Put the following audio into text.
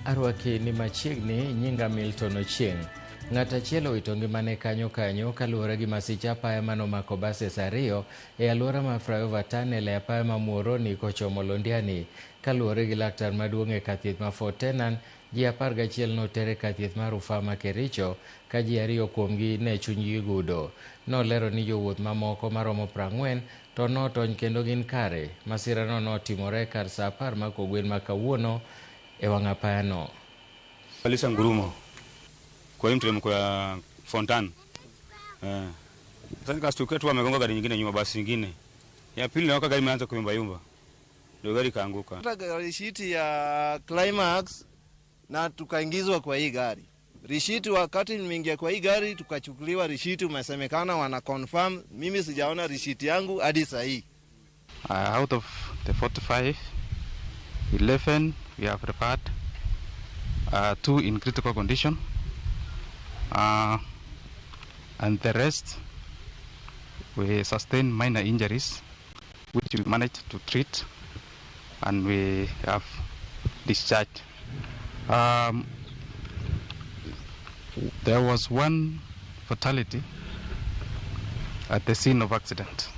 Arwaki ni machiegni nyinga Milton Ochieng. Ng'at achiel owito ngimane kanyo kaluwore gi masich apaya manomako bases ariyo e alwora ma Fortenan e apaya ma Muhoroni kochomo Londiani. Kaluwore gi laktar maduong' e kathieth ma Fortenan, ji 11 notere kathieth mar rufaa ma Kericho ka ji 2 kuomgi ne chunygi gudo. Nolero ni jowuoth mamoko maromo 40 to notony kendo gin kare. Masirano notimore kar saa 10 makogwen ma kawuono e wang' apayano. Alisa ngurumo kwa mteremko ya Fortenan. Sasa nikastukia tu amegonga gari nyingine nyuma, basi nyingine. Ya pili naona gari imeanza kuyumba. Ndio gari kaanguka. Rishiti ya Climax na tukaingizwa kwa hii gari. Rishiti wakati nimeingia kwa hii gari tukachukuliwa rishiti, umesemekana wana confirm. Mimi sijaona rishiti yangu hadi saa hii. Out of the 45, 11 we have repaired, 2 in critical condition, and the rest we sustained minor injuries which we managed to treat and we have discharged. There was one fatality at the scene of accident.